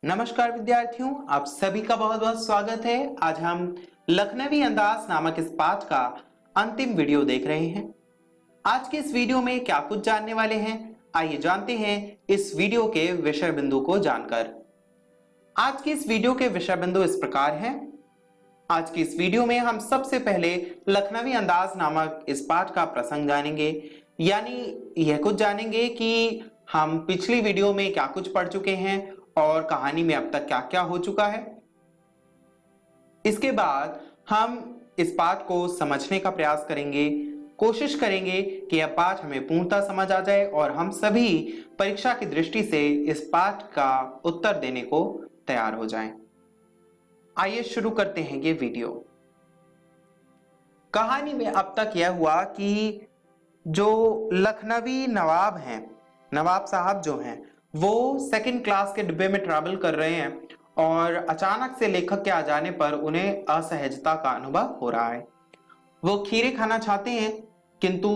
नमस्कार विद्यार्थियों, आप सभी का बहुत बहुत स्वागत है। आज हम लखनवी अंदाज नामक इस पाठ का अंतिम वीडियो देख रहे हैं। आज के इस वीडियो में क्या कुछ जानने वाले हैं, आइए जानते हैं इस वीडियो के विषय बिंदु को जानकर। आज की इस वीडियो के विषय बिंदु इस प्रकार हैं। आज की इस वीडियो में हम सबसे पहले लखनवी अंदाज नामक इस पाठ का प्रसंग जानेंगे, यानी यह कुछ जानेंगे कि हम पिछली वीडियो में क्या कुछ पढ़ चुके हैं और कहानी में अब तक क्या क्या हो चुका है। इसके बाद हम इस पाठ को समझने का प्रयास करेंगे, कोशिश करेंगे कि यह पाठ हमें पूर्णतः समझ आ जाए और हम सभी परीक्षा की दृष्टि से इस पाठ का उत्तर देने को तैयार हो जाएं। आइए शुरू करते हैं ये वीडियो। कहानी में अब तक यह हुआ कि जो लखनवी नवाब हैं, नवाब साहब जो हैं, वो सेकंड क्लास के डिब्बे में ट्रैवल कर रहे हैं और अचानक से लेखक के आ जाने पर उन्हें असहजता का अनुभव हो रहा है। वो खीरे खाना चाहते हैं, किंतु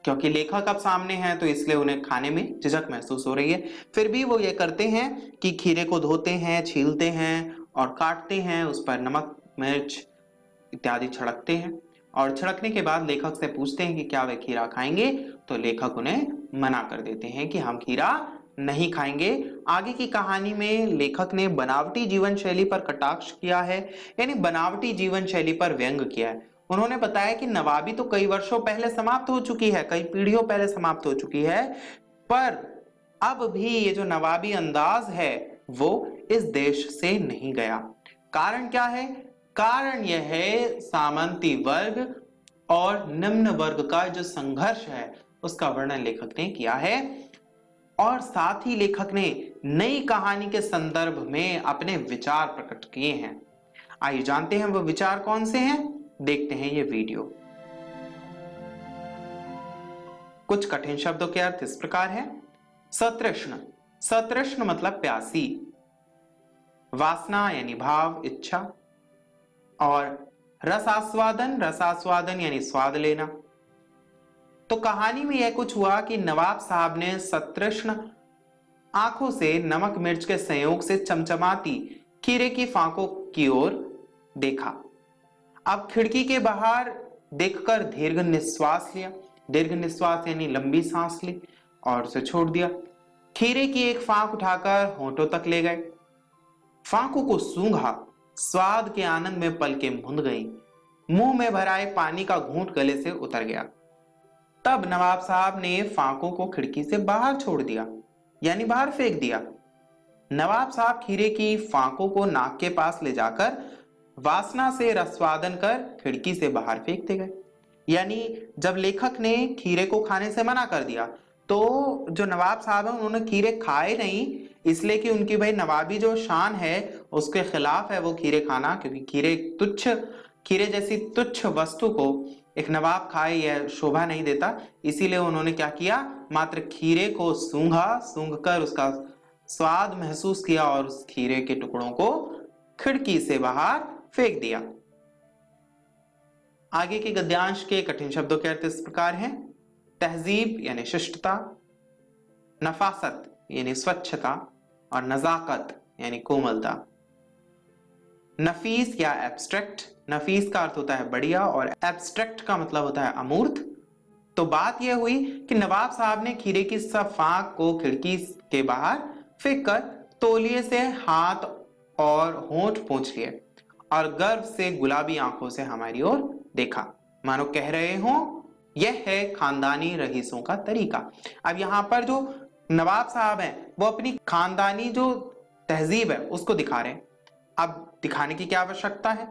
क्योंकि लेखक अब सामने हैं तो इसलिए उन्हें खाने में झिझक महसूस हो रही है। फिर भी वो ये करते हैं कि खीरे को धोते हैं, छीलते हैं और काटते हैं, उस पर नमक मिर्च इत्यादि छिड़कते हैं और छिड़कने के बाद लेखक से पूछते हैं कि क्या वे खीरा खाएंगे, तो लेखक उन्हें मना कर देते हैं कि हम खीरा नहीं खाएंगे। आगे की कहानी में लेखक ने बनावटी जीवन शैली पर कटाक्ष किया है, यानी बनावटी जीवन शैली पर व्यंग किया है। उन्होंने बताया कि नवाबी तो कई वर्षों पहले समाप्त हो चुकी है, कई पीढ़ियों पहले समाप्त हो चुकी है, पर अब भी ये जो नवाबी अंदाज है वो इस देश से नहीं गया। कारण क्या है? कारण यह है सामंती वर्ग और निम्न वर्ग का जो संघर्ष है उसका वर्णन लेखक ने किया है और साथ ही लेखक ने नई कहानी के संदर्भ में अपने विचार प्रकट किए हैं। आइए जानते हैं वो विचार कौन से हैं, देखते हैं ये वीडियो। कुछ कठिन शब्दों के अर्थ इस प्रकार है। सतृष्ण, सतृष्ण मतलब प्यासी, वासना यानी भाव, इच्छा, और रसास्वादन, रसास्वादन यानी स्वाद लेना। तो कहानी में यह कुछ हुआ कि नवाब साहब ने सतृष्ण आंखों से नमक मिर्च के संयोग से चमचमाती खीरे की फांकों की ओर देखा। अब खिड़की के बाहर देखकर दीर्घ निश्वास लिया, दीर्घ निश्वास यानी लंबी सांस ली और उसे छोड़ दिया। खीरे की एक फांक उठाकर होंठों तक ले गए, फांकों को सूंघा, स्वाद के आनंद में पलकें मूंद गईं, मुंह में भराए पानी का घूंट गले से उतर गया। तब नवाब साहब ने फांकों को खिड़की से बाहर छोड़ दिया, यानी बाहर फेंक दिया। नवाब साहब खीरे की फांकों को नाक के पास ले जाकर वासना से रसवादन कर खिड़की से बाहर फेंकते गए। यानी जब लेखक ने खीरे को खाने से मना कर दिया तो जो नवाब साहब हैं उन्होंने खीरे खाए नहीं, इसलिए कि उनकी भाई नवाबी जो शान है उसके खिलाफ है वो खीरे खाना, क्योंकि खीरे जैसी तुच्छ वस्तु को एक नवाब खाए यह शोभा नहीं देता। इसीलिए उन्होंने क्या किया, मात्र खीरे को सूंघा, सूंघकर उसका स्वाद महसूस किया और उस खीरे के टुकड़ों को खिड़की से बाहर फेंक दिया। आगे के गद्यांश के कठिन शब्दों के अर्थ इस प्रकार हैं। तहजीब यानी शिष्टता, नफासत यानी स्वच्छता और नजाकत यानी कोमलता। नफीस या एब्स्ट्रैक्ट, नफीस का अर्थ होता है बढ़िया और एब्स्ट्रैक्ट का मतलब होता है अमूर्त। तो बात यह हुई कि नवाब साहब ने खीरे की सब फांक को खिड़की के बाहर फेंककर तौलिए से हाथ और होंठ पोंछ लिए और गर्व से गुलाबी आंखों से हमारी ओर देखा, मानो कह रहे हो यह है खानदानी रईसों का तरीका। अब यहां पर जो नवाब साहब हैं वो अपनी खानदानी जो तहजीब है उसको दिखा रहे हैं। अब दिखाने की क्या आवश्यकता है?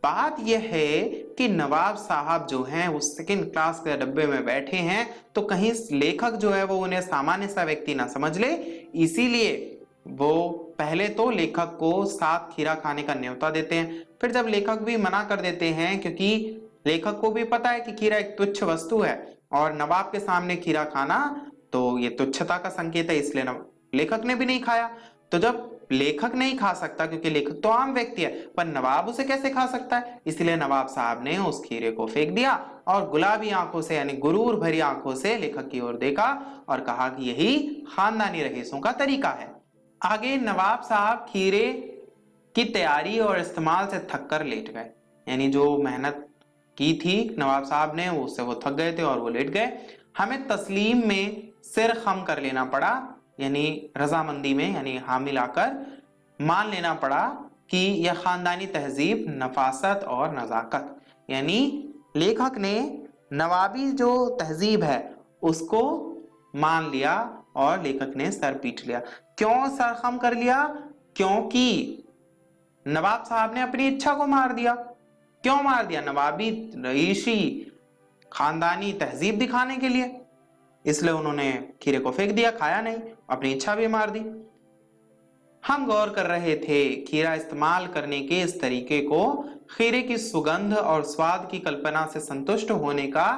बात यह है कि नवाब साहब जो हैं वो सेकंड क्लास के डब्बे में बैठे हैं, तो कहीं लेखक जो है वो उन्हें सामान्य सा व्यक्ति ना समझ ले, इसीलिए वो पहले तो लेखक को साथ खीरा खाने का न्योता देते हैं। फिर जब लेखक भी मना कर देते हैं, क्योंकि लेखक को भी पता है कि खीरा एक तुच्छ वस्तु है और नवाब के सामने खीरा खाना तो ये तुच्छता का संकेत है, इसलिए लेखक ने भी नहीं खाया। तो जब लेखक नहीं खा सकता, क्योंकि लेखक तो आम व्यक्ति है, पर नवाब उसे कैसे खा सकता है, इसलिए नवाब साहब ने उस खीरे को फेंक दिया और गुलाबी आंखों से यानी गुरूर भरी आंखों से लेखक की ओर देखा और कहा कि यही खानदानी रईसों का तरीका है। आगे नवाब साहब खीरे की तैयारी और इस्तेमाल से थक कर लेट गए, यानी जो मेहनत की थी नवाब साहब ने उससे वो थक गए थे और वो लेट गए। हमें तस्लीम में सिर खम कर लेना पड़ा, यानी रजामंदी में, यानी हाँ मिलाकर मान लेना पड़ा कि यह खानदानी तहजीब, नफासत और नजाकत, यानी लेखक ने नवाबी जो तहजीब है उसको मान लिया और लेखक ने सर पीट लिया। क्यों सर खम कर लिया? क्योंकि नवाब साहब ने अपनी इच्छा को मार दिया। क्यों मार दिया? नवाबी रईसी खानदानी तहजीब दिखाने के लिए, इसलिए उन्होंने खीरे को फेंक दिया, खाया नहीं, अपनी इच्छा भी मार दी। हम गौर कर रहे थे खीरा इस्तेमाल करने के इस तरीके को खीरे की सुगंध और स्वाद की कल्पना से संतुष्ट होने का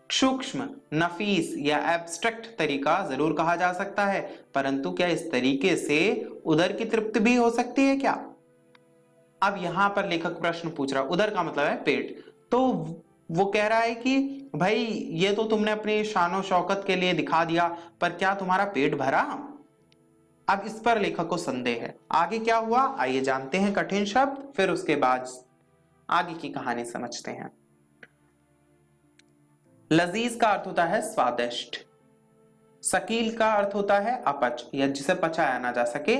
सूक्ष्म, नफीस या एब्स्ट्रैक्ट तरीका जरूर कहा जा सकता है, परंतु क्या इस तरीके से उदर की तृप्ति भी हो सकती है क्या? अब यहां पर लेखक प्रश्न पूछ रहा, उदर का मतलब है पेट, तो वो कह रहा है कि भाई ये तो तुमने अपनी शानो शौकत के लिए दिखा दिया, पर क्या तुम्हारा पेट भरा? अब इस पर लेखक को संदेह है। आगे क्या हुआ आइए जानते हैं कठिन शब्द, फिर उसके बाद आगे की कहानी समझते हैं। लजीज का अर्थ होता है स्वादिष्ट, सकील का अर्थ होता है अपच या जिसे पचाया ना जा सके,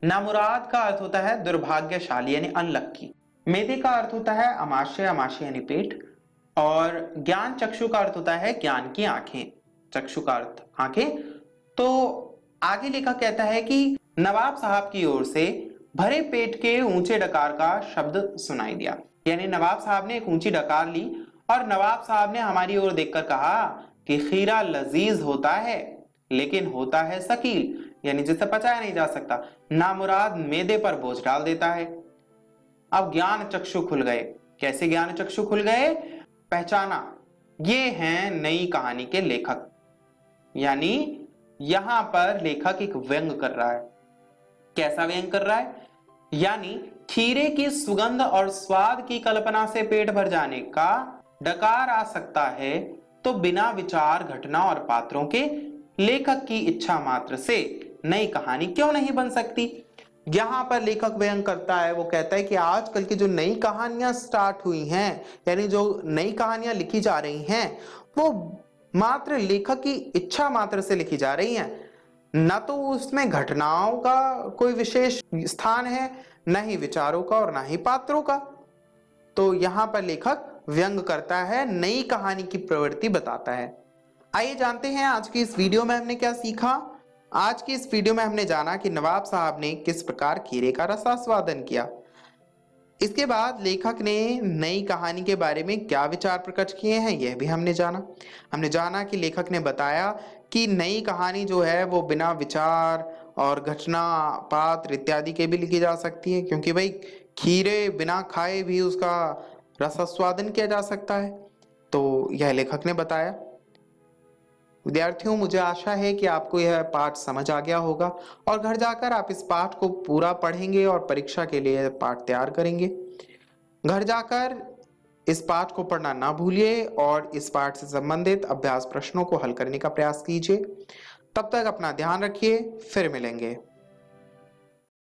नामुराद का अर्थ होता है दुर्भाग्यशाली यानी अनलक्की, मेदे का अर्थ होता है अमाशय, अमाशय यानी पेट, और ज्ञान चक्षु का अर्थ होता है ज्ञान की आंखें, चक्षु का अर्थ आंखें। तो आगे लेखक कहता है कि नवाब साहब की ओर से भरे पेट के ऊंचे डकार का शब्द सुनाई दिया, यानी नवाब साहब ने एक ऊंची डकार ली और नवाब साहब ने हमारी ओर देखकर कहा कि खीरा लजीज होता है लेकिन होता है सकील, यानी जिसे पचाया नहीं जा सकता, नामुराद मेदे पर बोझ डाल देता है। अब ज्ञान चक्षु खुल गए। कैसे ज्ञान चक्षु खुल गए? पहचाना, ये हैं नई कहानी के लेखक, यानी यहां पर लेखक एक व्यंग कर रहा है। कैसा व्यंग कर रहा है? यानी खीरे की सुगंध और स्वाद की कल्पना से पेट भर जाने का डकार आ सकता है, तो बिना विचार, घटना और पात्रों के लेखक की इच्छा मात्र से नई कहानी क्यों नहीं बन सकती? यहां पर लेखक व्यंग करता है, वो कहता है कि आजकल की जो नई कहानियां स्टार्ट हुई हैं, यानी जो नई कहानियां लिखी जा रही हैं, वो मात्र लेखक की इच्छा मात्र से लिखी जा रही हैं, न तो उसमें घटनाओं का कोई विशेष स्थान है, न ही विचारों का और न ही पात्रों का। तो यहां पर लेखक व्यंग करता है, नई कहानी की प्रवृत्ति बताता है। आइए जानते हैं आज की इस वीडियो में हमने क्या सीखा। आज की इस वीडियो में हमने जाना कि नवाब साहब ने किस प्रकार खीरे का रसास्वादन किया। इसके बाद लेखक ने नई कहानी के बारे में क्या विचार प्रकट किए हैं यह भी हमने जाना कि लेखक ने बताया कि नई कहानी जो है वो बिना विचार और घटना, पात्र इत्यादि के भी लिखी जा सकती है, क्योंकि भाई खीरे बिना खाए भी उसका रसास्वादन किया जा सकता है। तो यह लेखक ने बताया। विद्यार्थियों, मुझे आशा है कि आपको यह पाठ समझ आ गया होगा और घर जाकर आप इस पाठ को पूरा पढ़ेंगे और परीक्षा के लिए पाठ तैयार करेंगे। घर जाकर इस पाठ को पढ़ना ना भूलिए और इस पाठ से संबंधित अभ्यास प्रश्नों को हल करने का प्रयास कीजिए। तब तक अपना ध्यान रखिए, फिर मिलेंगे।